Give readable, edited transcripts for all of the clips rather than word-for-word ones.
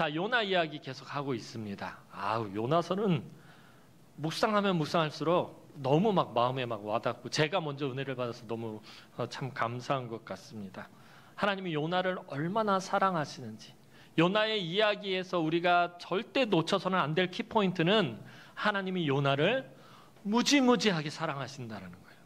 자, 요나 이야기 계속 하고 있습니다. 요나서는 묵상하면 묵상할수록 너무 막 마음에 막 와닿고, 제가 먼저 은혜를 받아서 너무 참 감사한 것 같습니다. 하나님이 요나를 얼마나 사랑하시는지, 요나의 이야기에서 우리가 절대 놓쳐서는 안 될 키포인트는 하나님이 요나를 무지무지하게 사랑하신다는 거예요.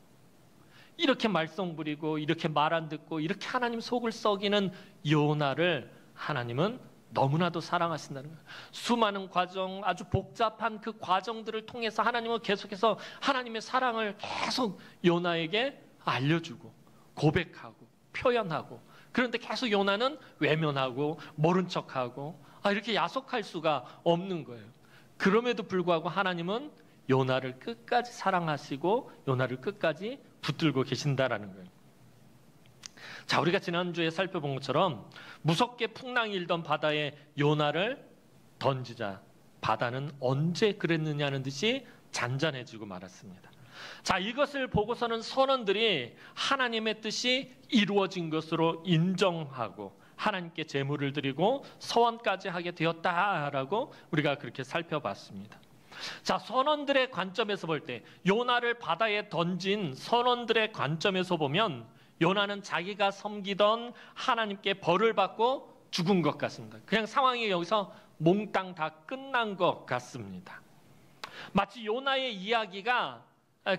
이렇게 말썽 부리고 이렇게 말 안 듣고 이렇게 하나님 속을 썩이는 요나를 하나님은 너무나도 사랑하신다는 거예요. 수많은 과정, 아주 복잡한 그 과정들을 통해서 하나님은 계속해서 하나님의 사랑을 계속 요나에게 알려주고 고백하고 표현하고, 그런데 계속 요나는 외면하고 모른 척하고 이렇게 야속할 수가 없는 거예요. 그럼에도 불구하고 하나님은 요나를 끝까지 사랑하시고 요나를 끝까지 붙들고 계신다라는 거예요. 자, 우리가 지난주에 살펴본 것처럼 무섭게 풍랑이 일던 바다에 요나를 던지자 바다는 언제 그랬느냐는 듯이 잔잔해지고 말았습니다. 자, 이것을 보고서는 선원들이 하나님의 뜻이 이루어진 것으로 인정하고 하나님께 제물을 드리고 서원까지 하게 되었다라고 우리가 그렇게 살펴봤습니다. 자, 선원들의 관점에서 볼 때, 요나를 바다에 던진 선원들의 관점에서 보면 요나는 자기가 섬기던 하나님께 벌을 받고 죽은 것 같습니다. 그냥 상황이 여기서 몽땅 다 끝난 것 같습니다. 마치 요나의 이야기가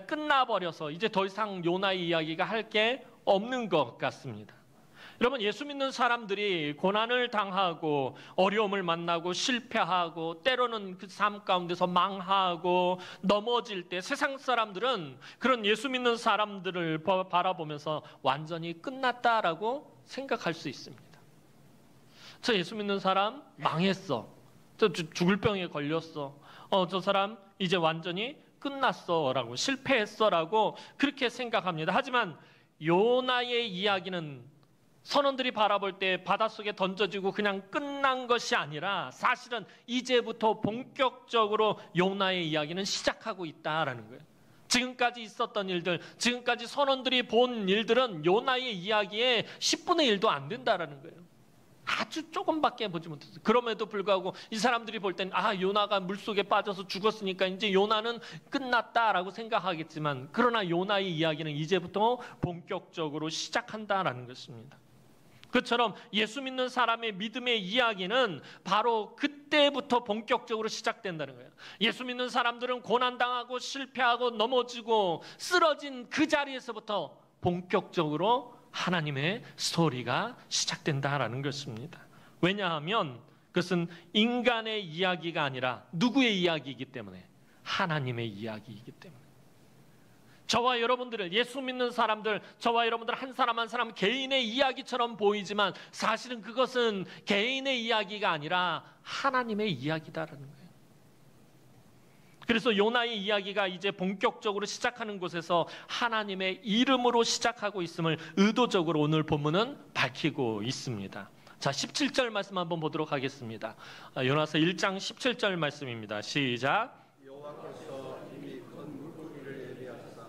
끝나버려서 이제 더 이상 요나의 이야기가 할 게 없는 것 같습니다. 여러분, 예수 믿는 사람들이 고난을 당하고 어려움을 만나고 실패하고 때로는 그 삶 가운데서 망하고 넘어질 때 세상 사람들은 그런 예수 믿는 사람들을 바라보면서 완전히 끝났다라고 생각할 수 있습니다. 저 예수 믿는 사람 망했어. 저 죽을 병에 걸렸어. 저 사람 이제 완전히 끝났어 라고, 실패했어 라고 그렇게 생각합니다. 하지만 요나의 이야기는 선원들이 바라볼 때 바닷속에 던져지고 그냥 끝난 것이 아니라 사실은 이제부터 본격적으로 요나의 이야기는 시작하고 있다라는 거예요. 지금까지 있었던 일들, 지금까지 선원들이 본 일들은 요나의 이야기의 10분의 1도 안 된다라는 거예요. 아주 조금밖에 보지 못했어요. 그럼에도 불구하고 이 사람들이 볼 땐 요나가 물속에 빠져서 죽었으니까 이제 요나는 끝났다라고 생각하겠지만, 그러나 요나의 이야기는 이제부터 본격적으로 시작한다라는 것입니다. 그처럼 예수 믿는 사람의 믿음의 이야기는 바로 그때부터 본격적으로 시작된다는 거예요. 예수 믿는 사람들은 고난당하고 실패하고 넘어지고 쓰러진 그 자리에서부터 본격적으로 하나님의 스토리가 시작된다라는 것입니다. 왜냐하면 그것은 인간의 이야기가 아니라 누구의 이야기이기 때문에? 하나님의 이야기이기 때문에. 저와 여러분들을, 예수 믿는 사람들, 저와 여러분들 한 사람 한 사람 개인의 이야기처럼 보이지만 사실은 그것은 개인의 이야기가 아니라 하나님의 이야기다라는 거예요. 그래서 요나의 이야기가 이제 본격적으로 시작하는 곳에서 하나님의 이름으로 시작하고 있음을 의도적으로 오늘 본문은 밝히고 있습니다. 자, 17절 말씀 한번 보도록 하겠습니다. 요나서 1장 17절 말씀입니다. 시작. 여호와께서 이미 큰 물고기를 예비하사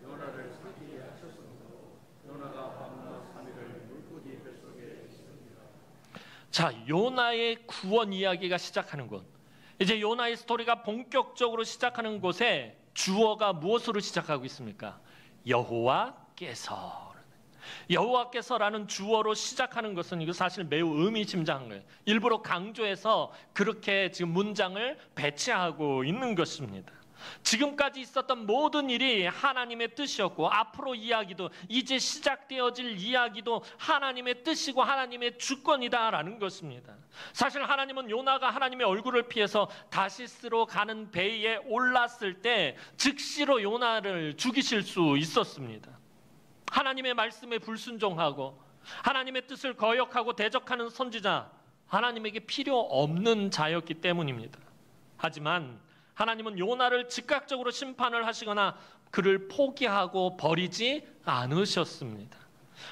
요나를 삼키게 하셨으므로 요나가 밤낮 3일을 물고기 뱃속에 있습니다. 자, 요나의 구원 이야기가 시작하는 곳, 이제 요나의 스토리가 본격적으로 시작하는 곳에 주어가 무엇으로 시작하고 있습니까? 여호와께서. 여호와께서라는 주어로 시작하는 것은 이거 사실 매우 의미심장한 거예요. 일부러 강조해서 그렇게 지금 문장을 배치하고 있는 것입니다. 지금까지 있었던 모든 일이 하나님의 뜻이었고, 앞으로 이야기도, 이제 시작되어질 이야기도 하나님의 뜻이고 하나님의 주권이다라는 것입니다. 사실 하나님은 요나가 하나님의 얼굴을 피해서 다시스로 가는 배에 올랐을 때 즉시로 요나를 죽이실 수 있었습니다. 하나님의 말씀에 불순종하고 하나님의 뜻을 거역하고 대적하는 선지자, 하나님에게 필요 없는 자였기 때문입니다. 하지만 하나님은 요나를 즉각적으로 심판을 하시거나 그를 포기하고 버리지 않으셨습니다.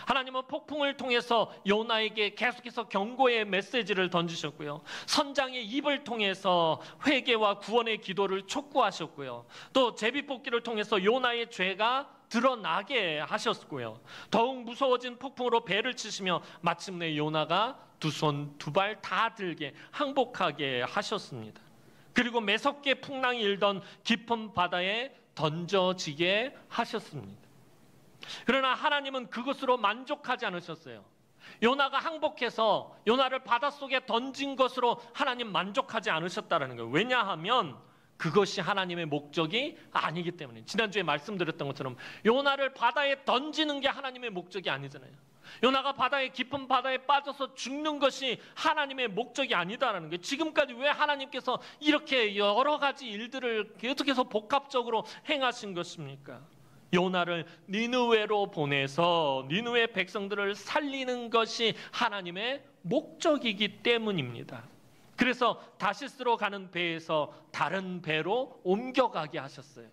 하나님은 폭풍을 통해서 요나에게 계속해서 경고의 메시지를 던지셨고요. 선장의 입을 통해서 회개와 구원의 기도를 촉구하셨고요. 또 제비뽑기를 통해서 요나의 죄가 드러나게 하셨고요. 더욱 무서워진 폭풍으로 배를 치시며 마침내 요나가 두 손 두 발 다 들게 항복하게 하셨습니다. 그리고 매섭게 풍랑이 일던 깊은 바다에 던져지게 하셨습니다. 그러나 하나님은 그것으로 만족하지 않으셨어요. 요나가 항복해서 요나를 바닷속에 던진 것으로 하나님 만족하지 않으셨다는 거예요. 왜냐하면 그것이 하나님의 목적이 아니기 때문에. 지난주에 말씀드렸던 것처럼 요나를 바다에 던지는 게 하나님의 목적이 아니잖아요. 요나가 깊은 바다에 빠져서 죽는 것이 하나님의 목적이 아니다라는 거예요. 지금까지 왜 하나님께서 이렇게 여러 가지 일들을 계속해서 복합적으로 행하신 것입니까? 요나를 니느웨로 보내서 니느웨 백성들을 살리는 것이 하나님의 목적이기 때문입니다. 그래서 다시스로 가는 배에서 다른 배로 옮겨가게 하셨어요.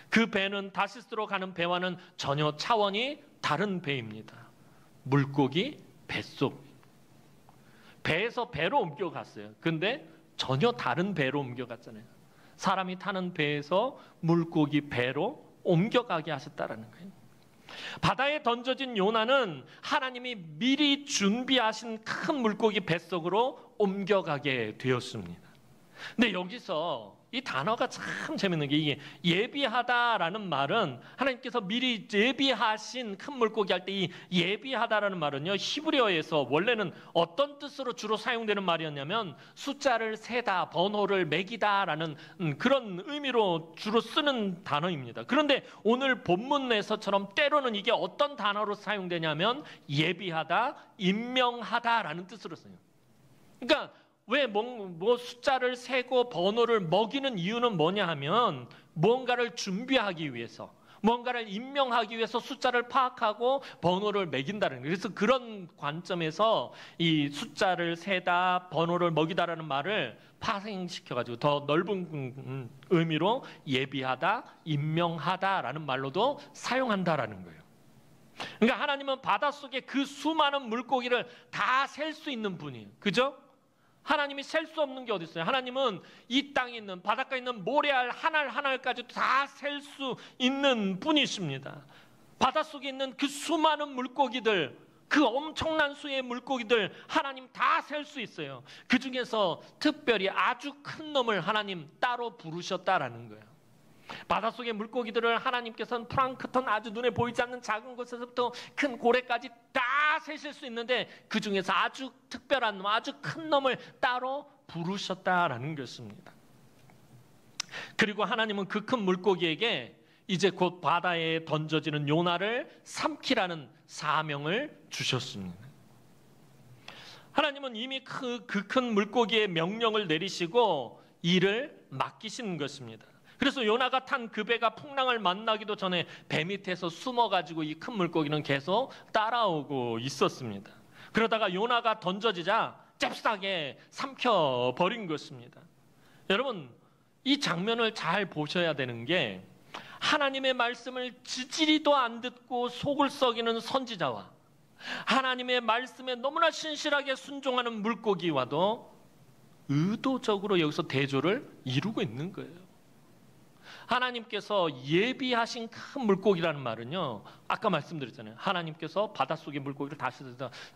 그 배는 다시스로 가는 배와는 전혀 차원이 다른 배입니다. 물고기 뱃속. 배에서 배로 옮겨갔어요. 근데 전혀 다른 배로 옮겨갔잖아요. 사람이 타는 배에서 물고기 배로 옮겨가게 하셨다라는 거예요. 바다에 던져진 요나는 하나님이 미리 준비하신 큰 물고기 뱃속으로 옮겨가게 되었습니다. 근데 여기서 이 단어가 참 재밌는 게 이게 예비하다라는 말은 하나님께서 미리 예비하신 큰 물고기 할 때 이 예비하다라는 말은요, 히브리어에서 원래는 어떤 뜻으로 주로 사용되는 말이었냐면 숫자를 세다, 번호를 매기다라는 그런 의미로 주로 쓰는 단어입니다. 그런데 오늘 본문에서처럼 때로는 이게 어떤 단어로 사용되냐면 예비하다, 임명하다라는 뜻으로 써요. 그러니까 왜 숫자를 세고 번호를 먹이는 이유는 뭐냐 하면 뭔가를 준비하기 위해서, 뭔가를 임명하기 위해서 숫자를 파악하고 번호를 매긴다는 거예요. 그래서 그런 관점에서 이 숫자를 세다, 번호를 먹이다라는 말을 파생시켜가지고 더 넓은 의미로 예비하다, 임명하다라는 말로도 사용한다라는 거예요. 그러니까 하나님은 바닷속에 그 수많은 물고기를 다 셀 수 있는 분이에요. 그죠? 하나님이 셀 수 없는 게 어디 있어요? 하나님은 이 땅에 있는, 바닷가에 있는 모래알 한 알 한 알까지 다 셀 수 있는 분이십니다. 바닷속에 있는 그 수많은 물고기들, 그 엄청난 수의 물고기들 하나님 다 셀 수 있어요. 그 중에서 특별히 아주 큰 놈을 하나님 따로 부르셨다라는 거예요. 바닷속의 물고기들을 하나님께서는 플랑크톤, 아주 눈에 보이지 않는 작은 것에서부터 큰 고래까지 다 세실 수 있는데 그 중에서 아주 특별한 놈, 아주 큰 놈을 따로 부르셨다라는 것입니다. 그리고 하나님은 그 큰 물고기에게 이제 곧 바다에 던져지는 요나를 삼키라는 사명을 주셨습니다. 하나님은 이미 그 큰 물고기의 명령을 내리시고 일을 맡기신 것입니다. 그래서 요나가 탄 그 배가 풍랑을 만나기도 전에 배 밑에서 숨어가지고 이 큰 물고기는 계속 따라오고 있었습니다. 그러다가 요나가 던져지자 잽싸게 삼켜버린 것입니다. 여러분, 이 장면을 잘 보셔야 되는 게 하나님의 말씀을 지지리도 안 듣고 속을 썩이는 선지자와 하나님의 말씀에 너무나 신실하게 순종하는 물고기와도 의도적으로 여기서 대조를 이루고 있는 거예요. 하나님께서 예비하신 큰 물고기라는 말은요, 아까 말씀드렸잖아요. 하나님께서 바닷속의 물고기를 다시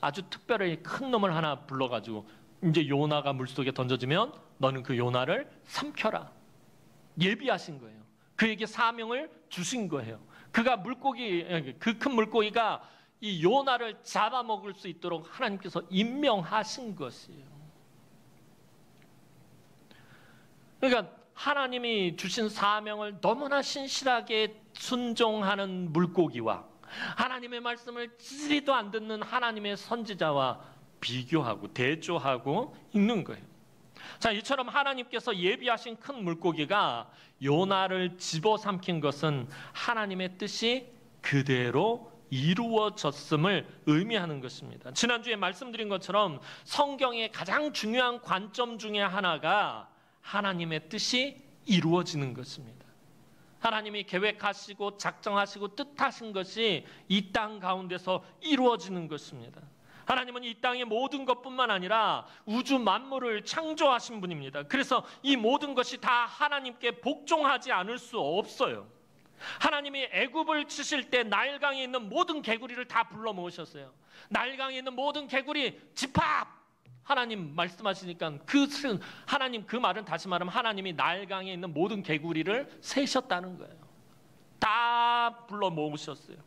아주 특별히 큰 놈을 하나 불러가지고 이제 요나가 물속에 던져지면 너는 그 요나를 삼켜라. 예비하신 거예요. 그에게 사명을 주신 거예요. 그가 그 큰 물고기가 이 요나를 잡아먹을 수 있도록 하나님께서 임명하신 것이에요. 그러니까 하나님이 주신 사명을 너무나 신실하게 순종하는 물고기와 하나님의 말씀을 지지리도 안 듣는 하나님의 선지자와 비교하고 대조하고 있는 거예요. 자, 이처럼 하나님께서 예비하신 큰 물고기가 요나를 집어삼킨 것은 하나님의 뜻이 그대로 이루어졌음을 의미하는 것입니다. 지난주에 말씀드린 것처럼 성경의 가장 중요한 관점 중에 하나가 하나님의 뜻이 이루어지는 것입니다. 하나님이 계획하시고 작정하시고 뜻하신 것이 이 땅 가운데서 이루어지는 것입니다. 하나님은 이 땅의 모든 것뿐만 아니라 우주 만물을 창조하신 분입니다. 그래서 이 모든 것이 다 하나님께 복종하지 않을 수 없어요. 하나님이 애굽을 치실 때 나일강에 있는 모든 개구리를 다 불러 모으셨어요. 나일강에 있는 모든 개구리 집합! 하나님 말씀하시니까 하나님 그 말은 다시 말하면 하나님이 나일강에 있는 모든 개구리를 세셨다는 거예요. 다 불러 모으셨어요.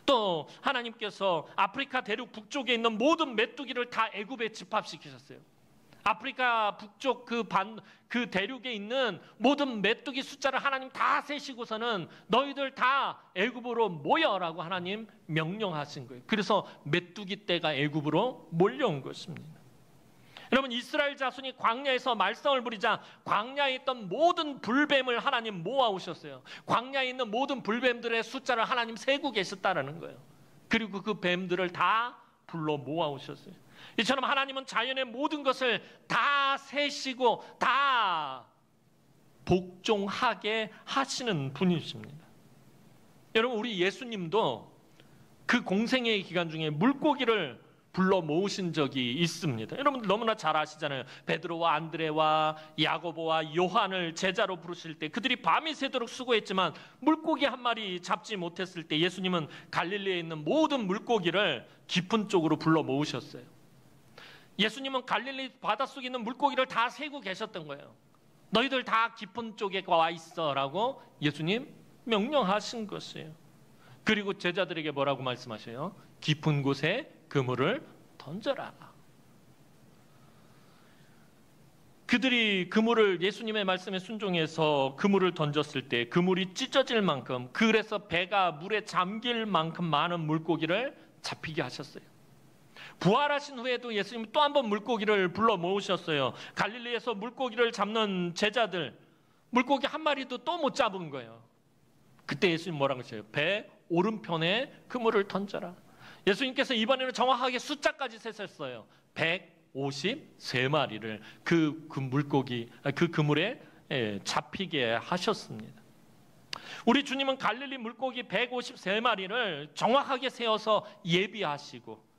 또 하나님께서 아프리카 대륙 북쪽에 있는 모든 메뚜기를 다 애굽에 집합시키셨어요. 아프리카 북쪽 그 대륙에 있는 모든 메뚜기 숫자를 하나님 다 세시고서는 너희들 다 애굽으로 모여라고 하나님 명령하신 거예요. 그래서 메뚜기 떼가 애굽으로 몰려온 것입니다. 여러분, 이스라엘 자손이 광야에서 말썽을 부리자 광야에 있던 모든 불뱀을 하나님 모아오셨어요. 광야에 있는 모든 불뱀들의 숫자를 하나님 세고 계셨다라는 거예요. 그리고 그 뱀들을 다 불러 모아오셨어요. 이처럼 하나님은 자연의 모든 것을 다 세시고 다 복종하게 하시는 분이십니다. 여러분, 우리 예수님도 그 공생애의 기간 중에 물고기를 불러 모으신 적이 있습니다. 여러분 너무나 잘 아시잖아요. 베드로와 안드레와 야고보와 요한을 제자로 부르실 때 그들이 밤이 새도록 수고했지만 물고기 한 마리 잡지 못했을 때 예수님은 갈릴리에 있는 모든 물고기를 깊은 쪽으로 불러 모으셨어요. 예수님은 갈릴리 바닷속에 있는 물고기를 다 세고 계셨던 거예요. 너희들 다 깊은 쪽에 와 있어라고 예수님 명령하신 것이에요. 그리고 제자들에게 뭐라고 말씀하셔요? 깊은 곳에 그물을 던져라. 그들이 그물을 예수님의 말씀에 순종해서 그물을 던졌을 때 그물이 찢어질 만큼, 그래서 배가 물에 잠길 만큼 많은 물고기를 잡히게 하셨어요. 부활하신 후에도 예수님이 또 한 번 물고기를 불러 모으셨어요. 갈릴리에서 물고기를 잡는 제자들, 물고기 한 마리도 또 못 잡은 거예요. 그때 예수님 뭐라고 하셔요? 배 오른편에 그물을 던져라. 예수님께서 이번에는 정확하게 숫자까지 세셨어요. 153마리를 그 그물에 잡히게 하셨습니다. 우리 주님은 갈릴리 물고기 153마리를 정확하게 세어서 예비하시고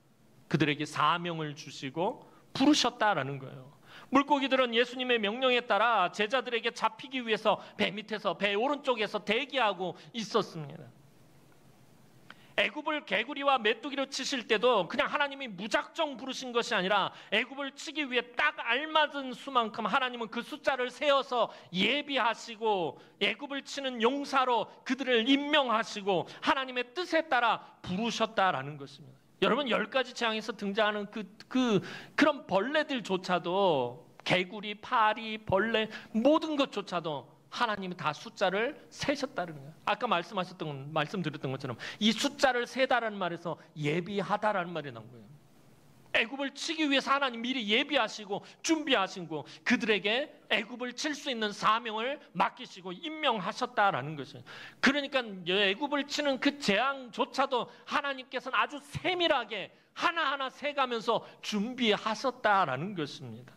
그들에게 사명을 주시고 부르셨다라는 거예요. 물고기들은 예수님의 명령에 따라 제자들에게 잡히기 위해서 배 밑에서, 배 오른쪽에서 대기하고 있었습니다. 애굽을 개구리와 메뚜기로 치실 때도 그냥 하나님이 무작정 부르신 것이 아니라 애굽을 치기 위해 딱 알맞은 수만큼 하나님은 그 숫자를 세어서 예비하시고 애굽을 치는 용사로 그들을 임명하시고 하나님의 뜻에 따라 부르셨다라는 것입니다. 여러분, 10가지 재앙에서 등장하는 그런 벌레들조차도, 개구리, 파리, 벌레, 모든 것조차도 하나님이 다 숫자를 세셨다는 거예요. 아까 말씀드렸던 것처럼 이 숫자를 세다라는 말에서 예비하다라는 말이 나온 거예요. 애굽을 치기 위해서 하나님 미리 예비하시고 준비하시고 그들에게 애굽을 칠 수 있는 사명을 맡기시고 임명하셨다라는 것이에요. 그러니까 애굽을 치는 그 재앙조차도 하나님께서는 아주 세밀하게 하나하나 세가면서 준비하셨다라는 것입니다.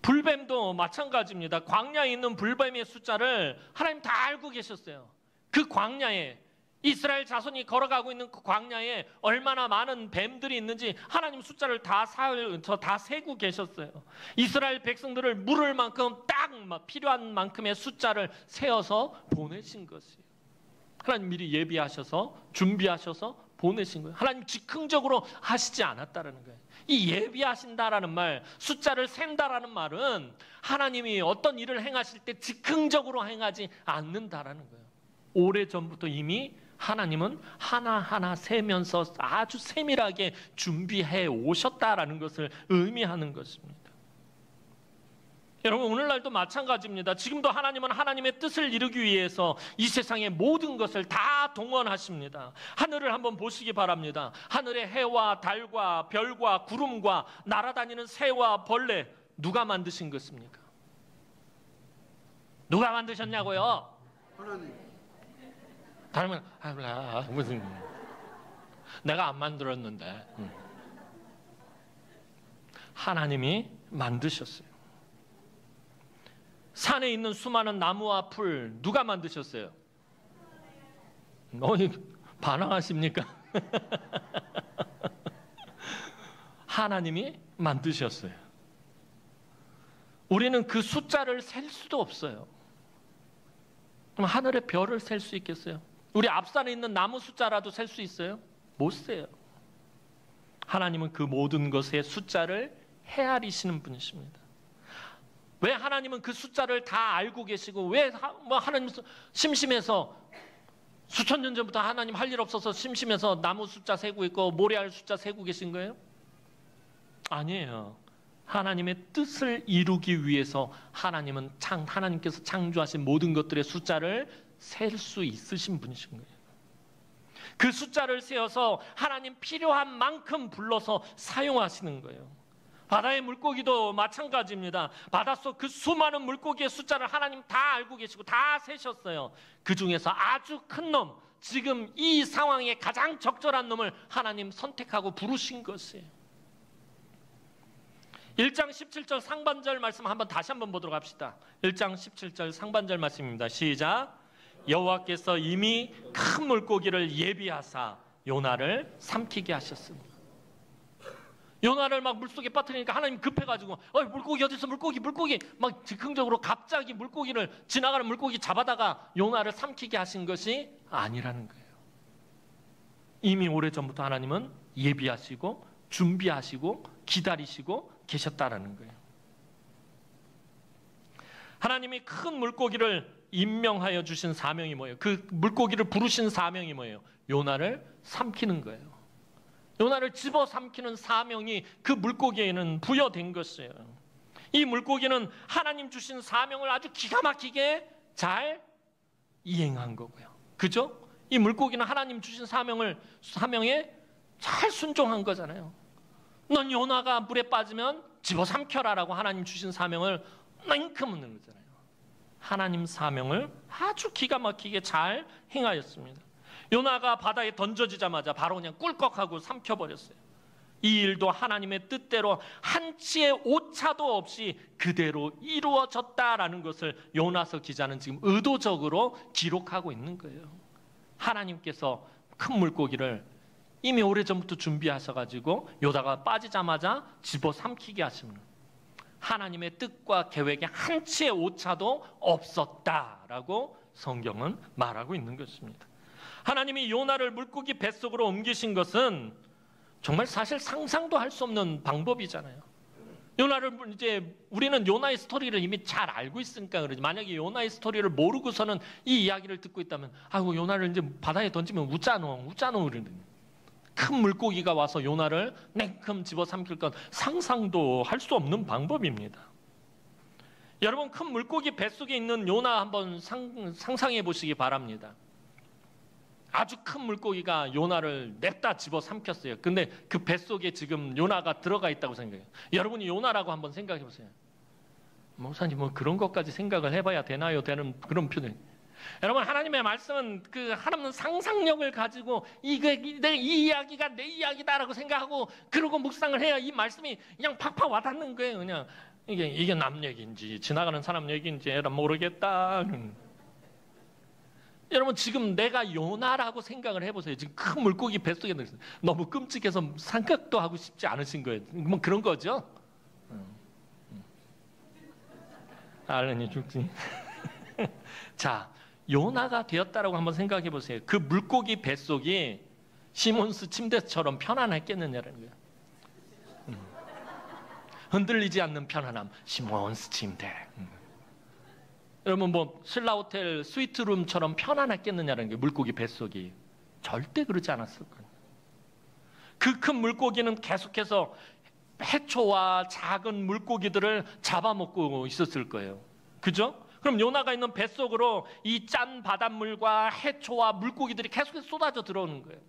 불뱀도 마찬가지입니다. 광야에 있는 불뱀의 숫자를 하나님 다 알고 계셨어요. 그 광야에, 이스라엘 자손이 걸어가고 있는 그 광야에 얼마나 많은 뱀들이 있는지 하나님 숫자를 다 세고 계셨어요. 이스라엘 백성들을 물을 만큼 딱 필요한 만큼의 숫자를 세어서 보내신 것이에요. 하나님 미리 예비하셔서 준비하셔서 보내신 거예요. 하나님 즉흥적으로 하시지 않았다라는 거예요. 이 예비하신다라는 말, 숫자를 센다라는 말은 하나님이 어떤 일을 행하실 때 즉흥적으로 행하지 않는다라는 거예요. 오래전부터 이미 하나님은 하나하나 세면서 아주 세밀하게 준비해 오셨다라는 것을 의미하는 것입니다. 여러분, 오늘날도 마찬가지입니다. 지금도 하나님은 하나님의 뜻을 이루기 위해서 이 세상의 모든 것을 다 동원하십니다. 하늘을 한번 보시기 바랍니다. 하늘의 해와 달과 별과 구름과 날아다니는 새와 벌레, 누가 만드신 것입니까? 누가 만드셨냐고요? 하나님. 다르면 무슨 내가 안 만들었는데. 하나님이 만드셨어요. 산에 있는 수많은 나무와 풀 누가 만드셨어요? 반항하십니까? 하나님이 만드셨어요. 우리는 그 숫자를 셀 수도 없어요. 그럼 하늘의 별을 셀 수 있겠어요? 우리 앞산에 있는 나무 숫자라도 셀 수 있어요? 못 세요. 하나님은 그 모든 것의 숫자를 헤아리시는 분이십니다. 왜 하나님은 그 숫자를 다 알고 계시고, 왜 하나님 심심해서 수천 년 전부터 하나님 할 일 없어서 심심해서 나무 숫자 세고 있고 모래알 숫자 세고 계신 거예요? 아니에요. 하나님의 뜻을 이루기 위해서 하나님께서 창조하신 모든 것들의 숫자를 셀 수 있으신 분이신 거예요. 그 숫자를 세어서 하나님 필요한 만큼 불러서 사용하시는 거예요. 바다의 물고기도 마찬가지입니다. 바닷속 그 수많은 물고기의 숫자를 하나님 다 알고 계시고 다 세셨어요. 그 중에서 아주 큰 놈, 지금 이 상황에 가장 적절한 놈을 하나님 선택하고 부르신 것이에요. 1장 17절 상반절 말씀 다시 한번 보도록 합시다. 1장 17절 상반절 말씀입니다. 시작. 여호와께서 이미 큰 물고기를 예비하사 요나를 삼키게 하셨습니다. 요나를 막 물속에 빠뜨리니까 하나님 급해가지고 물고기 어디 있어, 물고기 막 즉흥적으로 갑자기 지나가는 물고기 잡아다가 요나를 삼키게 하신 것이 아니라는 거예요. 이미 오래전부터 하나님은 예비하시고 준비하시고 기다리시고 계셨다라는 거예요. 하나님이 큰 물고기를 임명하여 주신 사명이 뭐예요? 그 물고기를 부르신 사명이 뭐예요? 요나를 삼키는 거예요. 요나를 집어 삼키는 사명이 그 물고기에는 부여된 것이에요. 이 물고기는 하나님 주신 사명을 아주 기가 막히게 잘 이행한 거고요. 그죠? 이 물고기는 하나님 주신 사명에 잘 순종한 거잖아요. 넌 요나가 물에 빠지면 집어 삼켜라라고 하나님 주신 사명을 냉큼 묻는 거잖아요. 하나님 사명을 아주 기가 막히게 잘 행하였습니다. 요나가 바다에 던져지자마자 바로 그냥 꿀꺽하고 삼켜버렸어요. 이 일도 하나님의 뜻대로 한치의 오차도 없이 그대로 이루어졌다라는 것을 요나서 기자는 지금 의도적으로 기록하고 있는 거예요. 하나님께서 큰 물고기를 이미 오래전부터 준비하셔가지고 요나가 빠지자마자 집어 삼키게 하십니다. 하나님의 뜻과 계획에 한치의 오차도 없었다라고 성경은 말하고 있는 것입니다. 하나님이 요나를 물고기 뱃속으로 옮기신 것은 정말 사실 상상도 할 수 없는 방법이잖아요. 우리는 요나의 스토리를 이미 잘 알고 있으니까 그러지. 만약에 요나의 스토리를 모르고서는 이 이야기를 듣고 있다면 요나를 이제 바다에 던지면 웃자노 그러는. 큰 물고기가 와서 요나를 냉큼 집어 삼킬 건 상상도 할 수 없는 방법입니다. 여러분, 큰 물고기 뱃속에 있는 요나 한번 상상해 보시기 바랍니다. 아주 큰 물고기가 요나를 냅다 집어 삼켰어요. 근데 그 뱃속에 지금 요나가 들어가 있다고 생각해요. 여러분이 요나라고 한번 생각해 보세요. 목사님 그런 것까지 생각을 해봐야 되나요? 되는 그런 표현. 여러분, 하나님의 말씀은 하나님은 상상력을 가지고 이 이야기가 내 이야기다라고 생각하고 그러고 묵상을 해야 이 말씀이 그냥 팍팍 와닿는 거예요. 그냥 이게 남 얘기인지 지나가는 사람 얘기인지 모르겠다. 여러분, 지금 내가 요나라고 생각을 해보세요. 지금 큰 물고기 뱃속에 있어요. 너무 끔찍해서 생각도 하고 싶지 않으신 거예요. 그런 거죠. 알레니 죽지. 자, 요나가 되었다라고 한번 생각해 보세요. 그 물고기 뱃속이 시몬스 침대처럼 편안했겠느냐는 거예요. 흔들리지 않는 편안함, 시몬스 침대. 여러분, 신라호텔 스위트룸처럼 편안했겠느냐는 거예요. 물고기 뱃속이. 절대 그러지 않았을 거예요. 그 큰 물고기는 계속해서 해초와 작은 물고기들을 잡아먹고 있었을 거예요. 그죠? 그럼 요나가 있는 뱃속으로 이 짠 바닷물과 해초와 물고기들이 계속해서 쏟아져 들어오는 거예요.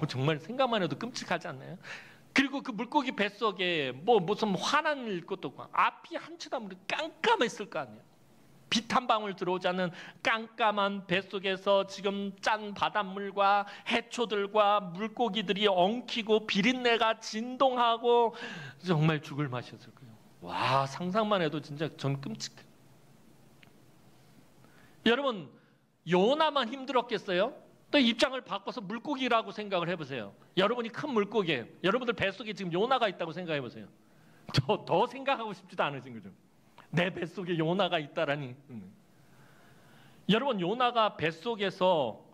정말 생각만 해도 끔찍하지 않나요? 그리고 그 물고기 뱃속에 무슨 화난 것도 없고 앞이 한치도 안 보이고 깜깜했을 거 아니에요. 빛 한 방울 들어오지 않는 깜깜한 뱃속에서 지금 짠 바닷물과 해초들과 물고기들이 엉키고 비린내가 진동하고 정말 죽을 맛이었을 거예요. 와, 상상만 해도 진짜 전 끔찍해요. 여러분, 요나만 힘들었겠어요? 또 입장을 바꿔서 물고기라고 생각을 해보세요. 여러분이 큰 물고기예요. 여러분들 뱃속에 지금 요나가 있다고 생각해보세요. 더 생각하고 싶지도 않으신 거죠. 내 뱃속에 요나가 있다라니. 여러분, 요나가 뱃속에서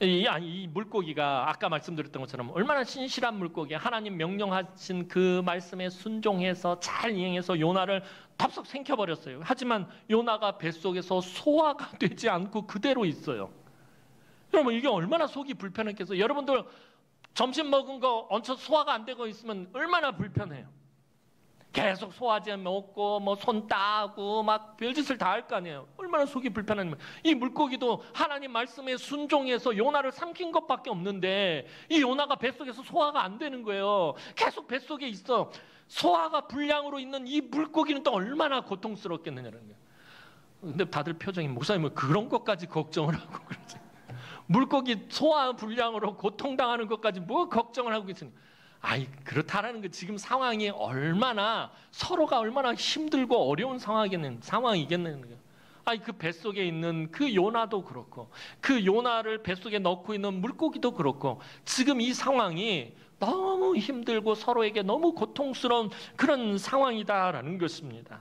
이 물고기가 아까 말씀드렸던 것처럼 얼마나 신실한 물고기야. 하나님 명령하신 그 말씀에 순종해서 잘 이행해서 요나를 덥석 생겨버렸어요. 하지만 요나가 뱃속에서 소화가 되지 않고 그대로 있어요. 여러분, 이게 얼마나 속이 불편했겠어요. 여러분들 점심 먹은 거 얹혀 소화가 안 되고 있으면 얼마나 불편해요. 계속 소화제 먹고 뭐 손 따고 막 별짓을 다 할 거 아니에요. 얼마나 속이 불편하면. 이 물고기도 하나님 말씀에 순종해서 요나를 삼킨 것밖에 없는데 이 요나가 뱃속에서 소화가 안 되는 거예요. 계속 뱃속에 있어. 소화가 불량으로 있는 이 물고기는 또 얼마나 고통스럽겠느냐는 거예요. 근데 다들 표정이, 목사님은 그런 것까지 걱정을 하고 그러지. 물고기 소화 불량으로 고통당하는 것까지 뭐 걱정을 하고 계십니까? 아이, 그렇다라는 거, 지금 상황이 얼마나 서로가 얼마나 힘들고 어려운 상황이겠는 거예요. 아이, 그 뱃속에 있는 그 요나도 그렇고 그 요나를 뱃속에 넣고 있는 물고기도 그렇고 지금 이 상황이 너무 힘들고 서로에게 너무 고통스러운 그런 상황이다라는 것입니다.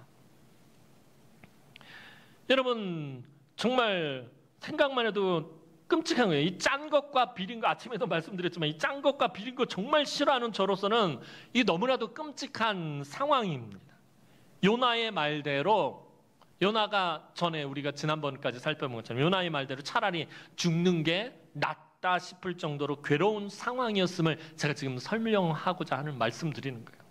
여러분, 정말 생각만 해도 끔찍한 거예요. 이 짠 것과 비린 거, 아침에도 말씀드렸지만 이 짠 것과 비린 거 정말 싫어하는 저로서는 이 너무나도 끔찍한 상황입니다. 요나의 말대로, 요나가 전에 우리가 지난번까지 살펴본 것처럼 요나의 말대로 차라리 죽는 게 낫다 싶을 정도로 괴로운 상황이었음을 제가 지금 설명하고자 하는 말씀드리는 거예요.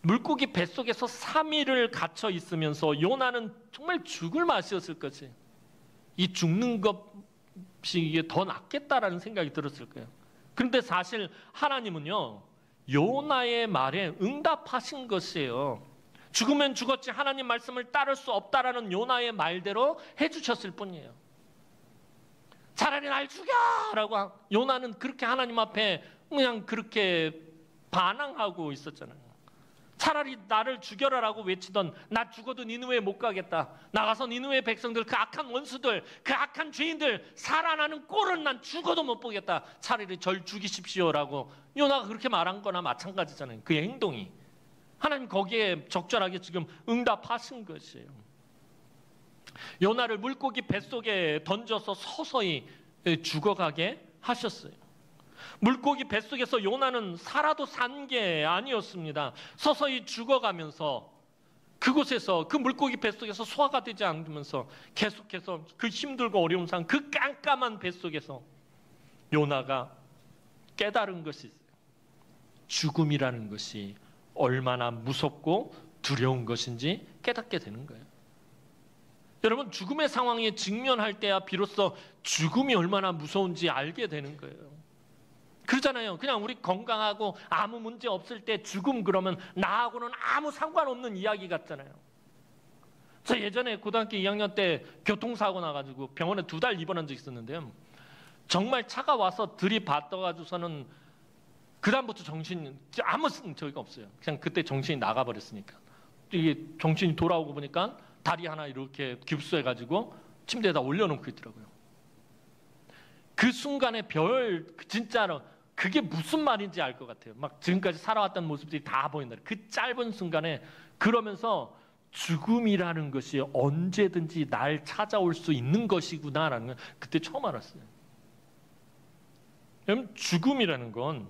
물고기 뱃속에서 3일을 갇혀 있으면서 요나는 정말 죽을 맛이었을 거지. 이 죽는 것이 이게 더 낫겠다라는 생각이 들었을 거예요. 그런데 사실 하나님은요, 요나의 말에 응답하신 것이에요. 죽으면 죽었지 하나님 말씀을 따를 수 없다라는 요나의 말대로 해주셨을 뿐이에요. 차라리 날 죽여라고 요나는 그렇게 하나님 앞에 그냥 그렇게 반항하고 있었잖아요. 차라리 나를 죽여라라고 외치던, 나 죽어도 니느웨 못 가겠다. 나가서 니느웨 백성들, 그 악한 원수들, 그 악한 죄인들 살아나는 꼴은 난 죽어도 못 보겠다. 차라리 절 죽이십시오라고 요나가 그렇게 말한 거나 마찬가지잖아요. 그의 행동이. 하나님 거기에 적절하게 지금 응답하신 것이에요. 요나를 물고기 뱃속에 던져서 서서히 죽어가게 하셨어요. 물고기 뱃속에서 요나는 살아도 산 게 아니었습니다. 서서히 죽어가면서 그곳에서, 그 물고기 뱃속에서 소화가 되지 않으면서 계속해서 그 힘들고 어려운 상황, 그 깜깜한 뱃속에서 요나가 깨달은 것이 있어요. 죽음이라는 것이 얼마나 무섭고 두려운 것인지 깨닫게 되는 거예요. 여러분, 죽음의 상황에 직면할 때야 비로소 죽음이 얼마나 무서운지 알게 되는 거예요. 그러잖아요. 그냥 우리 건강하고 아무 문제 없을 때 죽음 그러면 나하고는 아무 상관없는 이야기 같잖아요. 저 예전에 고등학교 2학년 때 교통사고 나가지고 병원에 2달 입원한 적 있었는데요. 정말 차가 와서 들이받아가지고서는 그다음부터 정신 아무 저기가 없어요. 그냥 그때 정신이 나가버렸으니까. 이게 정신이 돌아오고 보니까 다리 하나 이렇게 깁스해가지고 침대에다 올려놓고 있더라고요. 그 순간에 진짜로 그게 무슨 말인지 알 것 같아요. 막 지금까지 살아왔던 모습들이 다 보인다. 그 짧은 순간에 그러면서 죽음이라는 것이 언제든지 날 찾아올 수 있는 것이구나라는 걸 그때 처음 알았어요. 여러분, 죽음이라는 건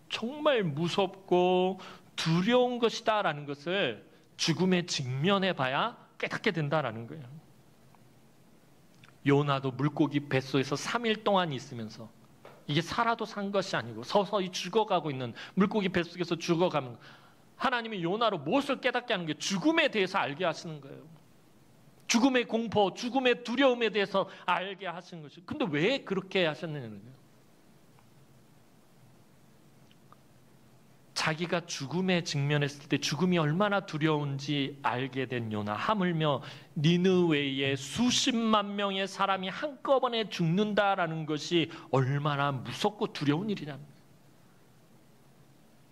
정말 무섭고 두려운 것이다라는 것을 죽음에 직면해 봐야 깨닫게 된다라는 거예요. 요나도 물고기 뱃속에서 3일 동안 있으면서 이게 살아도 산 것이 아니고 서서히 죽어가고 있는 물고기 뱃속에서 죽어가면 하나님이 요나로 무엇을 깨닫게 하는 게 죽음에 대해서 알게 하시는 거예요. 죽음의 공포, 죽음의 두려움에 대해서 알게 하시는 것이죠. 근데 왜 그렇게 하셨느냐는 거예요. 자기가 죽음에 직면했을 때 죽음이 얼마나 두려운지 알게 된 요나, 하물며 니느웨의 수십만 명의 사람이 한꺼번에 죽는다라는 것이 얼마나 무섭고 두려운 일이냐는 거예요.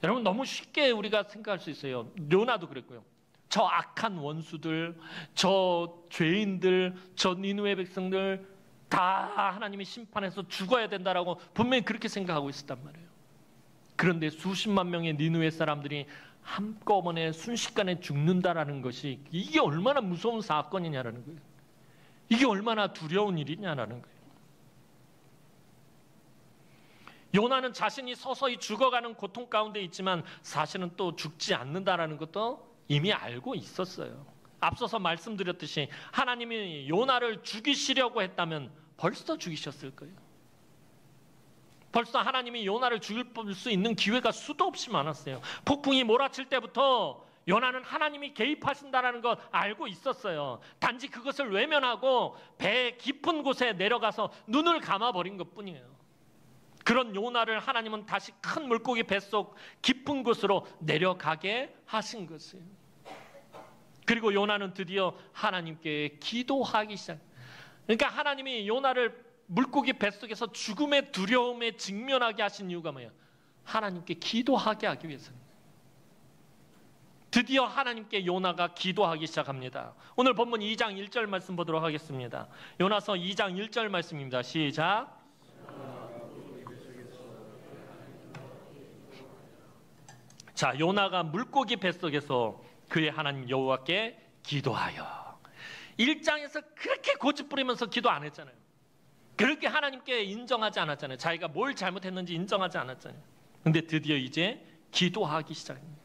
여러분, 너무 쉽게 우리가 생각할 수 있어요. 요나도 그랬고요. 저 악한 원수들, 저 죄인들, 저 니느웨 백성들 다 하나님이 심판해서 죽어야 된다라고 분명히 그렇게 생각하고 있었단 말이에요. 그런데 수십만 명의 니느웨 사람들이 한꺼번에 순식간에 죽는다라는 것이 이게 얼마나 무서운 사건이냐라는 거예요. 이게 얼마나 두려운 일이냐라는 거예요. 요나는 자신이 서서히 죽어가는 고통 가운데 있지만 사실은 또 죽지 않는다라는 것도 이미 알고 있었어요. 앞서서 말씀드렸듯이 하나님이 요나를 죽이시려고 했다면 벌써 죽이셨을 거예요. 벌써 하나님이 요나를 죽일 수 있는 기회가 수도 없이 많았어요. 폭풍이 몰아칠 때부터 요나는 하나님이 개입하신다는 것 알고 있었어요. 단지 그것을 외면하고 배 깊은 곳에 내려가서 눈을 감아버린 것뿐이에요. 그런 요나를 하나님은 다시 큰 물고기 뱃속 깊은 곳으로 내려가게 하신 것이에요. 그리고 요나는 드디어 하나님께 기도하기 시작. 그러니까 하나님이 요나를 물고기 뱃속에서 죽음의 두려움에 직면하게 하신 이유가 뭐예요? 하나님께 기도하게 하기 위해서입니다. 드디어 하나님께 요나가 기도하기 시작합니다. 오늘 본문 2장 1절 말씀 보도록 하겠습니다. 요나서 2장 1절 말씀입니다. 시작. 자, 요나가 물고기 뱃속에서 그의 하나님 여호와께 기도하여. 1장에서 그렇게 고집 부리면서 기도 안 했잖아요. 그렇게 하나님께 인정하지 않았잖아요. 자기가 뭘 잘못했는지 인정하지 않았잖아요. 근데 드디어 이제 기도하기 시작합니다.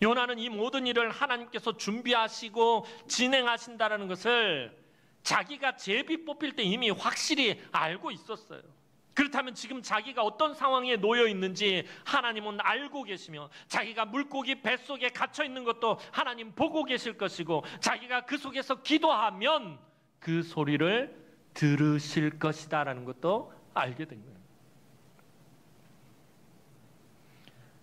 요나는 이 모든 일을 하나님께서 준비하시고 진행하신다라는 것을 자기가 제비 뽑힐 때 이미 확실히 알고 있었어요. 그렇다면 지금 자기가 어떤 상황에 놓여 있는지 하나님은 알고 계시며, 자기가 물고기 뱃속에 갇혀 있는 것도 하나님 보고 계실 것이고, 자기가 그 속에서 기도하면 그 소리를 들으실 것이다라는 것도 알게 된 거예요.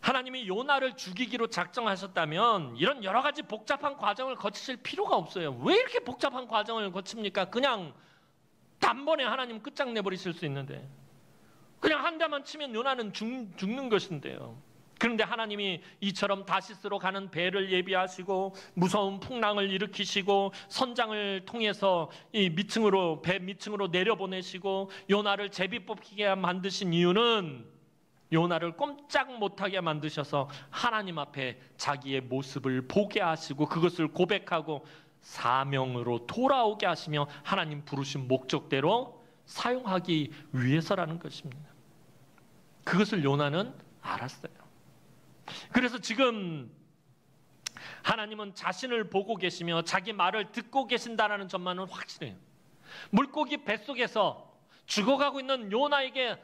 하나님이 요나를 죽이기로 작정하셨다면 이런 여러 가지 복잡한 과정을 거치실 필요가 없어요. 왜 이렇게 복잡한 과정을 거칩니까? 그냥 단번에 하나님 끝장내버리실 수 있는데, 그냥 한 대만 치면 요나는 죽는 것인데요. 그런데 하나님이 이처럼 다시스로 가는 배를 예비하시고 무서운 풍랑을 일으키시고 선장을 통해서 이 밑층으로, 배 밑층으로 내려보내시고 요나를 제비 뽑히게 만드신 이유는 요나를 꼼짝 못하게 만드셔서 하나님 앞에 자기의 모습을 보게 하시고 그것을 고백하고 사명으로 돌아오게 하시며 하나님 부르신 목적대로 사용하기 위해서라는 것입니다. 그것을 요나는 알았어요. 그래서 지금 하나님은 자신을 보고 계시며 자기 말을 듣고 계신다라는 점만은 확실해요. 물고기 뱃속에서 죽어가고 있는 요나에게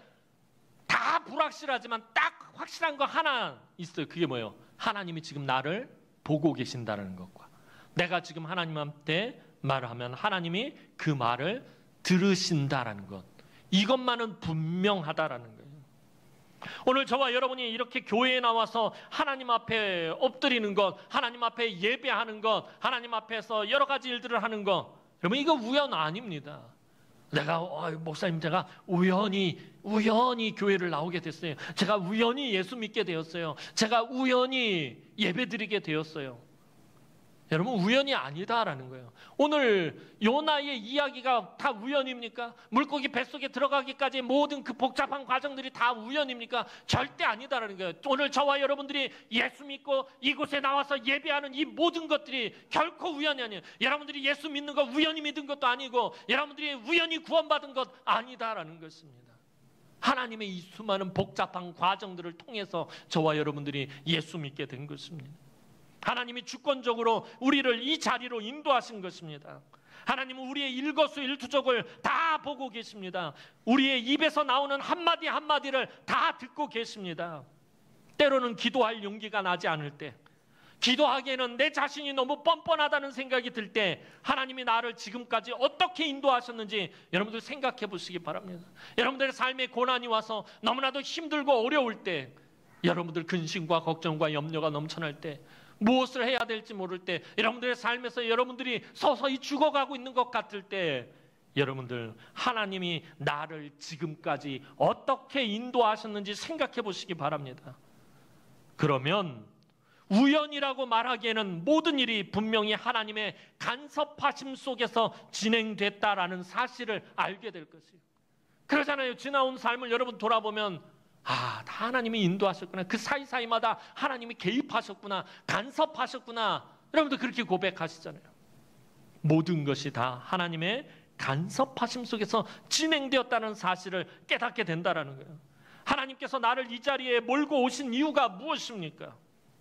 다 불확실하지만 딱 확실한 거 하나 있어요. 그게 뭐예요? 하나님이 지금 나를 보고 계신다는 것과 내가 지금 하나님한테 말을 하면 하나님이 그 말을 들으신다라는 것, 이것만은 분명하다라는 거예요. 오늘 저와 여러분이 이렇게 교회에 나와서 하나님 앞에 엎드리는 것, 하나님 앞에 예배하는 것, 하나님 앞에서 여러 가지 일들을 하는 것, 여러분 이거 우연 아닙니다. 내가 목사님 제가 우연히 교회를 나오게 됐어요. 제가 우연히 예수 믿게 되었어요. 제가 우연히 예배드리게 되었어요. 여러분 우연이 아니다라는 거예요. 오늘 요나의 이야기가 다 우연입니까? 물고기 뱃속에 들어가기까지 모든 그 복잡한 과정들이 다 우연입니까? 절대 아니다라는 거예요. 오늘 저와 여러분들이 예수 믿고 이곳에 나와서 예배하는 이 모든 것들이 결코 우연이 아니에요. 여러분들이 예수 믿는 거 우연히 믿은 것도 아니고 여러분들이 우연히 구원받은 것 아니다라는 것입니다. 하나님의 이 수많은 복잡한 과정들을 통해서 저와 여러분들이 예수 믿게 된 것입니다. 하나님이 주권적으로 우리를 이 자리로 인도하신 것입니다. 하나님은 우리의 일거수일투족을 다 보고 계십니다. 우리의 입에서 나오는 한마디 한마디를 다 듣고 계십니다. 때로는 기도할 용기가 나지 않을 때, 기도하기에는 내 자신이 너무 뻔뻔하다는 생각이 들 때 하나님이 나를 지금까지 어떻게 인도하셨는지 여러분들 생각해 보시기 바랍니다. 여러분들의 삶에 고난이 와서 너무나도 힘들고 어려울 때, 여러분들 근심과 걱정과 염려가 넘쳐날 때, 무엇을 해야 될지 모를 때, 여러분들의 삶에서 여러분들이 서서히 죽어가고 있는 것 같을 때, 여러분들 하나님이 나를 지금까지 어떻게 인도하셨는지 생각해 보시기 바랍니다. 그러면 우연이라고 말하기에는 모든 일이 분명히 하나님의 간섭하심 속에서 진행됐다라는 사실을 알게 될 것이에요. 그러잖아요. 지나온 삶을 여러분 돌아보면 다 하나님이 인도하셨구나. 그 사이사이마다 하나님이 개입하셨구나. 간섭하셨구나. 여러분들 그렇게 고백하시잖아요. 모든 것이 다 하나님의 간섭하심 속에서 진행되었다는 사실을 깨닫게 된다라는 거예요. 하나님께서 나를 이 자리에 몰고 오신 이유가 무엇입니까?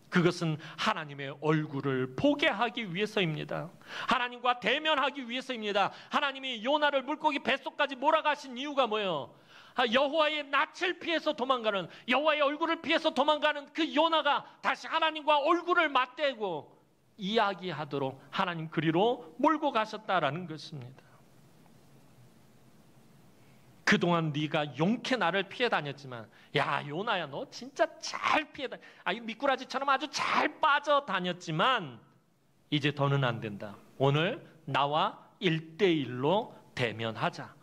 그것은 하나님의 얼굴을 보게 하기 위해서입니다. 하나님과 대면하기 위해서입니다. 하나님이 요나를 물고기 뱃속까지 몰아가신 이유가 뭐예요? 여호와의 낯을 피해서 도망가는, 여호와의 얼굴을 피해서 도망가는 그 요나가 다시 하나님과 얼굴을 맞대고 이야기하도록 하나님 그리로 몰고 가셨다라는 것입니다. 그동안 네가 용케 나를 피해 다녔지만, 야 요나야 너 진짜 잘 피해 다녔, 미꾸라지처럼 아주 잘 빠져 다녔지만 이제 더는 안 된다. 오늘 나와 1대1로 대면하자.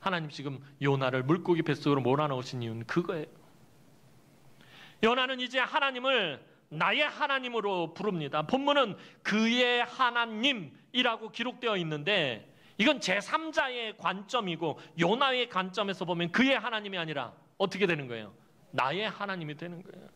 하나님 지금 요나를 물고기 뱃속으로 몰아넣으신 이유는 그거예요. 요나는 이제 하나님을 나의 하나님으로 부릅니다. 본문은 그의 하나님이라고 기록되어 있는데 이건 제3자의 관점이고, 요나의 관점에서 보면 그의 하나님이 아니라 어떻게 되는 거예요? 나의 하나님이 되는 거예요.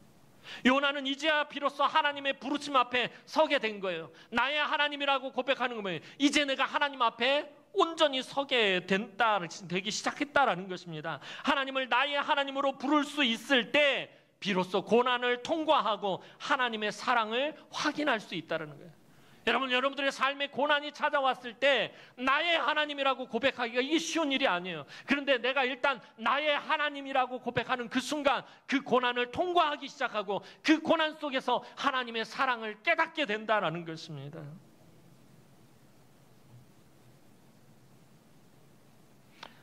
요나는 이제야 비로소 하나님의 부르심 앞에 서게 된 거예요. 나의 하나님이라고 고백하는 거예요. 이제 내가 하나님 앞에 온전히 서게 되기 시작했다라는 것입니다. 하나님을 나의 하나님으로 부를 수 있을 때 비로소 고난을 통과하고 하나님의 사랑을 확인할 수 있다는 거예요. 여러분들의 삶에 고난이 찾아왔을 때 나의 하나님이라고 고백하기가 이게 쉬운 일이 아니에요. 그런데 내가 일단 나의 하나님이라고 고백하는 그 순간 그 고난을 통과하기 시작하고 그 고난 속에서 하나님의 사랑을 깨닫게 된다는 것입니다.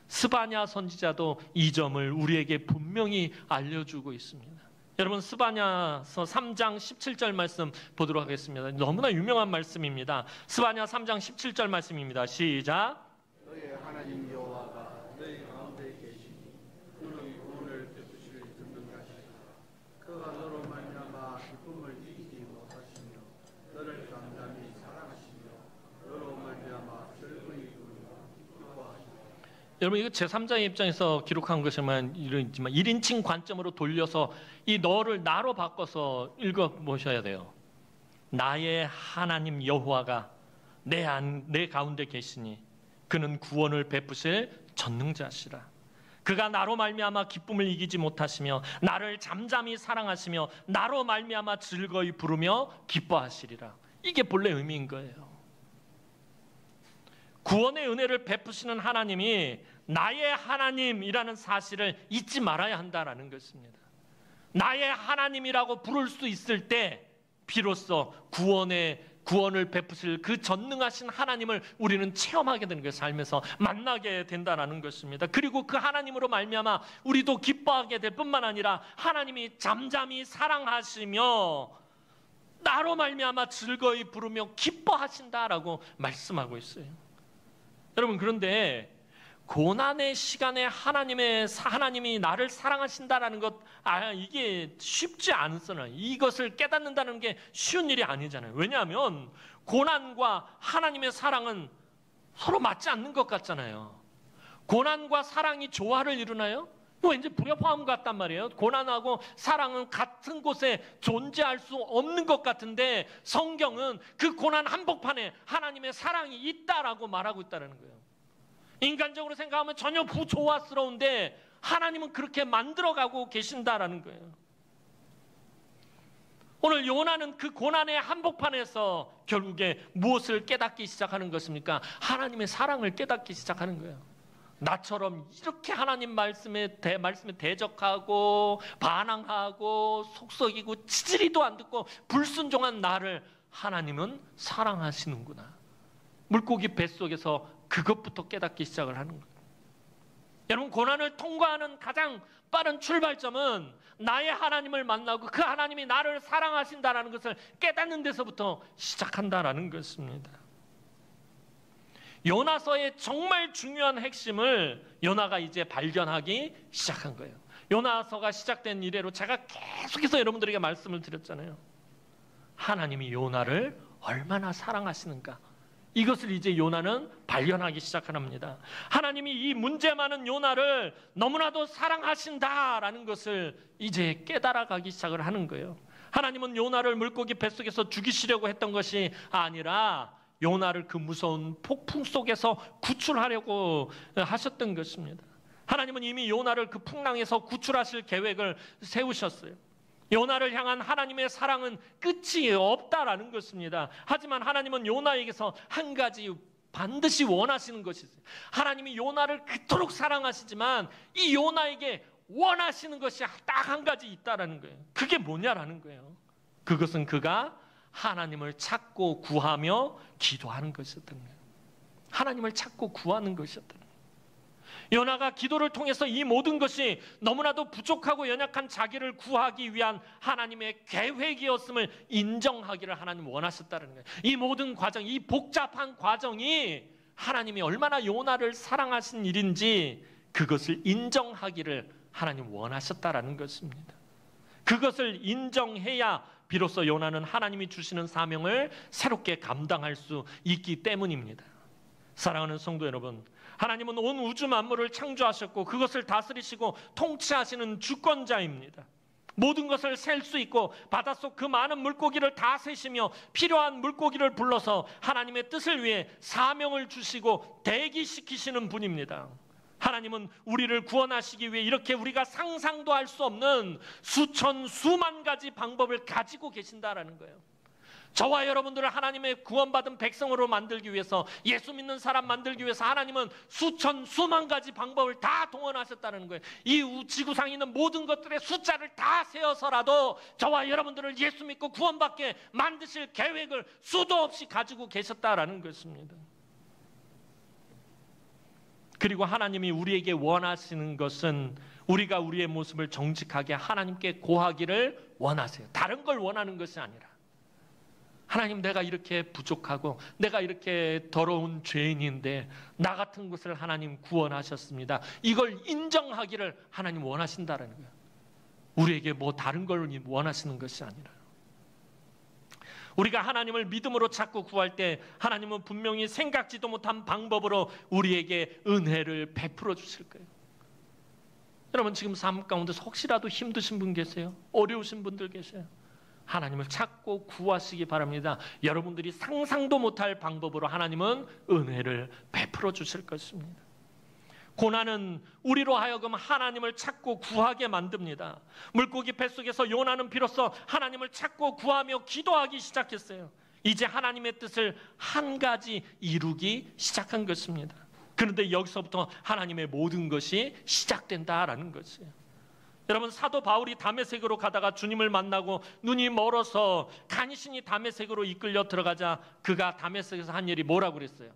스바냐 선지자도 이 점을 우리에게 분명히 알려주고 있습니다. 여러분 스바냐서 3장 17절 말씀 보도록 하겠습니다. 너무나 유명한 말씀입니다. 스바냐 3장 17절 말씀입니다. 시작. 너의 하나님 여호와가 너희 가운데 계시니 그는 구원을 베푸시를 듣는 것이라. 그가 너로 말미암아 기쁨을 이기지 못하시며 너를 잠잠히 사랑하시며 너로 말미암아 즐거이 기뻐하시며. 여러분 이거 제3자의 입장에서 기록한 것이지만 1인칭 관점으로 돌려서 이 너를 나로 바꿔서 읽어보셔야 돼요. 나의 하나님 여호와가 내 가운데 계시니 그는 구원을 베푸실 전능자시라. 그가 나로 말미암아 기쁨을 이기지 못하시며 나를 잠잠히 사랑하시며 나로 말미암아 즐거이 부르며 기뻐하시리라. 이게 본래 의미인 거예요. 구원의 은혜를 베푸시는 하나님이 나의 하나님이라는 사실을 잊지 말아야 한다는 것입니다. 나의 하나님이라고 부를 수 있을 때 비로소 구원을 베푸실 그 전능하신 하나님을 우리는 체험하게 되는 거예요. 삶에서 만나게 된다는 것입니다. 그리고 그 하나님으로 말미암아 우리도 기뻐하게 될 뿐만 아니라 하나님이 잠잠히 사랑하시며 나로 말미암아 즐거이 부르며 기뻐하신다라고 말씀하고 있어요. 여러분 그런데 고난의 시간에 하나님이 나를 사랑하신다라는 것, 이게 쉽지 않잖아요. 이것을 깨닫는다는 게 쉬운 일이 아니잖아요. 왜냐하면 고난과 하나님의 사랑은 서로 맞지 않는 것 같잖아요. 고난과 사랑이 조화를 이루나요? 왠지 불협화음 같단 말이에요. 고난하고 사랑은 같은 곳에 존재할 수 없는 것 같은데 성경은 그 고난 한복판에 하나님의 사랑이 있다라고 말하고 있다는 거예요. 인간적으로 생각하면 전혀 부조화스러운데 하나님은 그렇게 만들어가고 계신다라는 거예요. 오늘 요나는 그 고난의 한복판에서 결국에 무엇을 깨닫기 시작하는 것입니까? 하나님의 사랑을 깨닫기 시작하는 거예요. 나처럼 이렇게 하나님 말씀에 대적하고 반항하고 속썩이고 지지리도 안 듣고 불순종한 나를 하나님은 사랑하시는구나. 물고기 뱃속에서 그것부터 깨닫기 시작을 하는 거예요. 여러분 고난을 통과하는 가장 빠른 출발점은 나의 하나님을 만나고 그 하나님이 나를 사랑하신다는 것을 깨닫는 데서부터 시작한다는 것입니다. 요나서의 정말 중요한 핵심을 요나가 이제 발견하기 시작한 거예요. 요나서가 시작된 이래로 제가 계속해서 여러분들에게 말씀을 드렸잖아요. 하나님이 요나를 얼마나 사랑하시는가, 이것을 이제 요나는 발견하기 시작합니다. 하나님이 이 문제 많은 요나를 너무나도 사랑하신다라는 것을 이제 깨달아가기 시작을 하는 거예요. 하나님은 요나를 물고기 뱃속에서 죽이시려고 했던 것이 아니라 요나를 그 무서운 폭풍 속에서 구출하려고 하셨던 것입니다. 하나님은 이미 요나를 그 풍랑에서 구출하실 계획을 세우셨어요. 요나를 향한 하나님의 사랑은 끝이 없다라는 것입니다. 하지만 하나님은 요나에게서 한 가지 반드시 원하시는 것이 있어요. 하나님이 요나를 그토록 사랑하시지만 이 요나에게 원하시는 것이 딱 한 가지 있다라는 거예요. 그게 뭐냐라는 거예요. 그것은 그가 하나님을 찾고 구하며 기도하는 것이었던 거예요. 하나님을 찾고 구하는 것이었던 거예요. 요나가 기도를 통해서 이 모든 것이 너무나도 부족하고 연약한 자기를 구하기 위한 하나님의 계획이었음을 인정하기를 하나님 원하셨다는 거예요. 이 모든 과정, 이 복잡한 과정이 하나님이 얼마나 요나를 사랑하신 일인지 그것을 인정하기를 하나님 원하셨다라는 것입니다. 그것을 인정해야 비로소 요나는 하나님이 주시는 사명을 새롭게 감당할 수 있기 때문입니다. 사랑하는 성도 여러분, 하나님은 온 우주 만물을 창조하셨고 그것을 다스리시고 통치하시는 주권자입니다. 모든 것을 셀 수 있고 바닷속 그 많은 물고기를 다 세시며 필요한 물고기를 불러서 하나님의 뜻을 위해 사명을 주시고 대기시키시는 분입니다. 하나님은 우리를 구원하시기 위해 이렇게 우리가 상상도 할 수 없는 수천 수만 가지 방법을 가지고 계신다라는 거예요. 저와 여러분들을 하나님의 구원받은 백성으로 만들기 위해서, 예수 믿는 사람 만들기 위해서 하나님은 수천 수만 가지 방법을 다 동원하셨다는 거예요. 이 지구상에 있는 모든 것들의 숫자를 다 세어서라도 저와 여러분들을 예수 믿고 구원받게 만드실 계획을 수도 없이 가지고 계셨다라는 것입니다. 그리고 하나님이 우리에게 원하시는 것은 우리가 우리의 모습을 정직하게 하나님께 고하기를 원하세요. 다른 걸 원하는 것이 아니라, 하나님, 내가 이렇게 부족하고 내가 이렇게 더러운 죄인인데 나 같은 것을 하나님 구원하셨습니다. 이걸 인정하기를 하나님 원하신다는 거예요. 우리에게 뭐 다른 걸 원하시는 것이 아니라. 우리가 하나님을 믿음으로 찾고 구할 때 하나님은 분명히 생각지도 못한 방법으로 우리에게 은혜를 베풀어 주실 거예요. 여러분, 지금 삶 가운데서 혹시라도 힘드신 분 계세요? 어려우신 분들 계세요? 하나님을 찾고 구하시기 바랍니다. 여러분들이 상상도 못할 방법으로 하나님은 은혜를 베풀어 주실 것입니다. 고난은 우리로 하여금 하나님을 찾고 구하게 만듭니다. 물고기 뱃속에서 요나는 비로소 하나님을 찾고 구하며 기도하기 시작했어요. 이제 하나님의 뜻을 한 가지 이루기 시작한 것입니다. 그런데 여기서부터 하나님의 모든 것이 시작된다라는 것이에요. 여러분, 사도 바울이 다메섹으로 가다가 주님을 만나고 눈이 멀어서 간신히 다메섹으로 이끌려 들어가자 그가 다메섹에서 한 일이 뭐라고 그랬어요?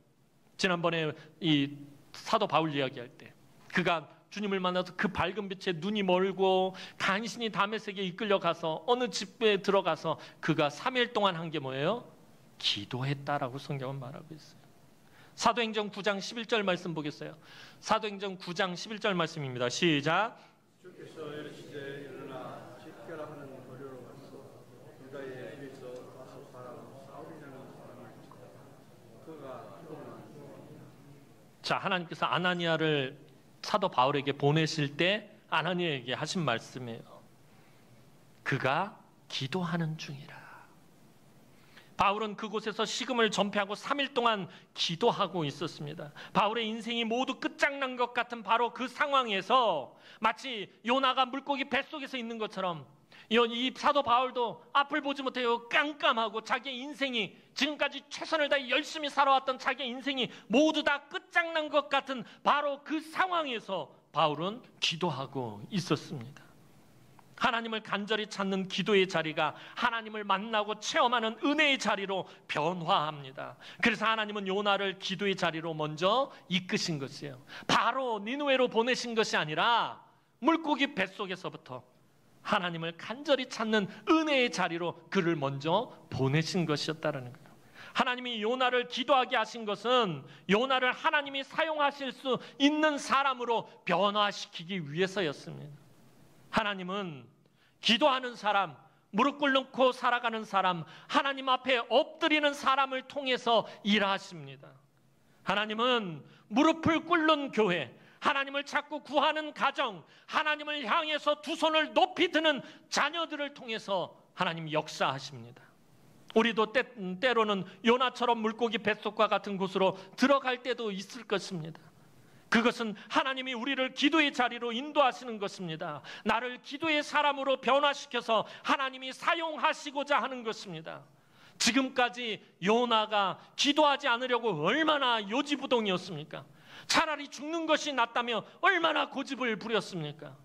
지난번에 이 사도 바울 이야기할 때 그가 주님을 만나서 그 밝은 빛에 눈이 멀고 간신히 다메섹에 이끌려 가서 어느 집에 들어가서 그가 3일 동안 한 게 뭐예요? 기도했다라고 성경은 말하고 있어요. 사도행전 9장 11절 말씀 보겠어요. 사도행전 9장 11절 말씀입니다. 시작. 주께서 이르시되 일어나 집결 하는 거리로 가서 유다의 길에서 다섯 사람 사울이라는 사람을 찾아 그가 기도하는. 자, 하나님께서 아나니아를 사도 바울에게 보내실 때 아나니아에게 하신 말씀이에요. 그가 기도하는 중이라. 바울은 그곳에서 식음을 전폐하고 3일 동안 기도하고 있었습니다. 바울의 인생이 모두 끝장난 것 같은 바로 그 상황에서 마치 요나가 물고기 뱃속에서 있는 것처럼 이 사도 바울도 앞을 보지 못해요. 깜깜하고 자기의 인생이 지금까지 최선을 다해 열심히 살아왔던 자기의 인생이 모두 다 끝장난 것 같은 바로 그 상황에서 바울은 기도하고 있었습니다. 하나님을 간절히 찾는 기도의 자리가 하나님을 만나고 체험하는 은혜의 자리로 변화합니다. 그래서 하나님은 요나를 기도의 자리로 먼저 이끄신 것이에요. 바로 니느웨로 보내신 것이 아니라 물고기 뱃속에서부터 하나님을 간절히 찾는 은혜의 자리로 그를 먼저 보내신 것이었다는 거예요. 하나님이 요나를 기도하게 하신 것은 요나를 하나님이 사용하실 수 있는 사람으로 변화시키기 위해서였습니다. 하나님은 기도하는 사람, 무릎 꿇고 살아가는 사람, 하나님 앞에 엎드리는 사람을 통해서 일하십니다. 하나님은 무릎을 꿇는 교회, 하나님을 찾고 구하는 가정, 하나님을 향해서 두 손을 높이 드는 자녀들을 통해서 하나님 역사하십니다. 우리도 때로는 요나처럼 물고기 뱃속과 같은 곳으로 들어갈 때도 있을 것입니다. 그것은 하나님이 우리를 기도의 자리로 인도하시는 것입니다. 나를 기도의 사람으로 변화시켜서 하나님이 사용하시고자 하는 것입니다. 지금까지 요나가 기도하지 않으려고 얼마나 요지부동이었습니까? 차라리 죽는 것이 낫다며 얼마나 고집을 부렸습니까?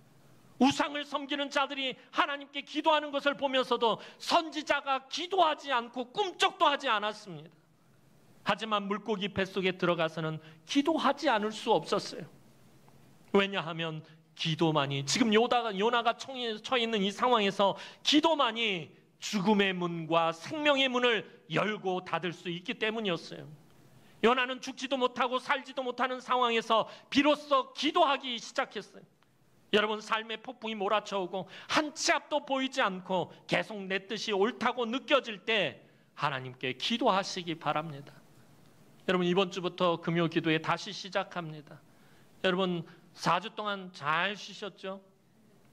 우상을 섬기는 자들이 하나님께 기도하는 것을 보면서도 선지자가 기도하지 않고 꿈쩍도 하지 않았습니다. 하지만 물고기 뱃속에 들어가서는 기도하지 않을 수 없었어요. 왜냐하면 기도만이, 지금 요나가 처해 있는 이 상황에서 기도만이 죽음의 문과 생명의 문을 열고 닫을 수 있기 때문이었어요. 요나는 죽지도 못하고 살지도 못하는 상황에서 비로소 기도하기 시작했어요. 여러분, 삶의 폭풍이 몰아쳐오고 한 치 앞도 보이지 않고 계속 내 뜻이 옳다고 느껴질 때 하나님께 기도하시기 바랍니다. 여러분, 이번 주부터 금요 기도회 다시 시작합니다. 여러분, 4주 동안 잘 쉬셨죠?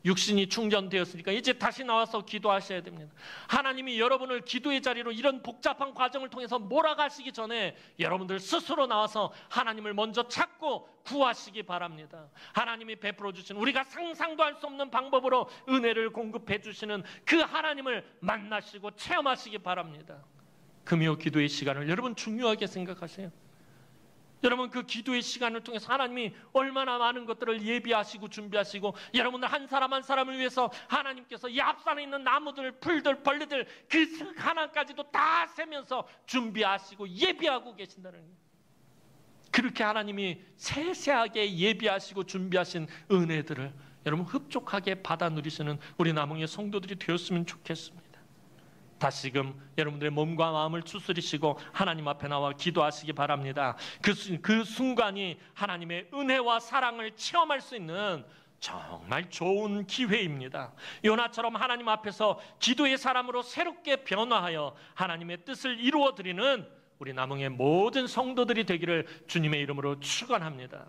육신이 충전되었으니까 이제 다시 나와서 기도하셔야 됩니다. 하나님이 여러분을 기도의 자리로 이런 복잡한 과정을 통해서 몰아가시기 전에 여러분들 스스로 나와서 하나님을 먼저 찾고 구하시기 바랍니다. 하나님이 베풀어 주신, 우리가 상상도 할 수 없는 방법으로 은혜를 공급해 주시는 그 하나님을 만나시고 체험하시기 바랍니다. 금요 기도의 시간을 여러분 중요하게 생각하세요. 여러분, 그 기도의 시간을 통해서 하나님이 얼마나 많은 것들을 예비하시고 준비하시고, 여러분들 한 사람 한 사람을 위해서 하나님께서 이 앞산에 있는 나무들, 풀들, 벌레들 그 하나까지도 다 세면서 준비하시고 예비하고 계신다는 거예요. 그렇게 하나님이 세세하게 예비하시고 준비하신 은혜들을 여러분 흡족하게 받아 누리시는 우리 남흥의 성도들이 되었으면 좋겠습니다. 다시금 여러분들의 몸과 마음을 추스리시고 하나님 앞에 나와 기도하시기 바랍니다. 그 순간이 하나님의 은혜와 사랑을 체험할 수 있는 정말 좋은 기회입니다. 요나처럼 하나님 앞에서 기도의 사람으로 새롭게 변화하여 하나님의 뜻을 이루어드리는 우리 남흥의 모든 성도들이 되기를 주님의 이름으로 축원합니다.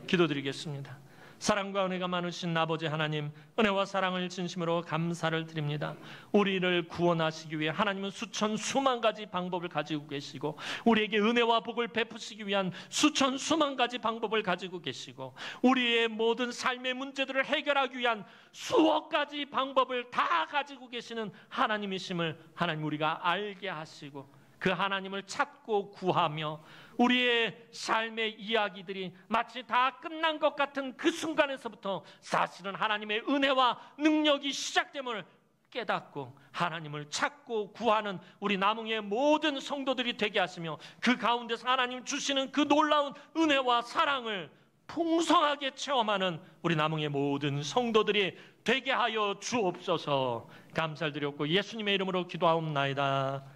기도드리겠습니다. 사랑과 은혜가 많으신 아버지 하나님, 은혜와 사랑을 진심으로 감사를 드립니다. 우리를 구원하시기 위해 하나님은 수천 수만 가지 방법을 가지고 계시고, 우리에게 은혜와 복을 베푸시기 위한 수천 수만 가지 방법을 가지고 계시고, 우리의 모든 삶의 문제들을 해결하기 위한 수억 가지 방법을 다 가지고 계시는 하나님이심을 하나님 우리가 알게 하시고, 그 하나님을 찾고 구하며 우리의 삶의 이야기들이 마치 다 끝난 것 같은 그 순간에서부터 사실은 하나님의 은혜와 능력이 시작됨을 깨닫고 하나님을 찾고 구하는 우리 남흥의 모든 성도들이 되게 하시며, 그 가운데서 하나님 주시는 그 놀라운 은혜와 사랑을 풍성하게 체험하는 우리 남흥의 모든 성도들이 되게 하여 주옵소서. 감사를 드렸고 예수님의 이름으로 기도하옵나이다.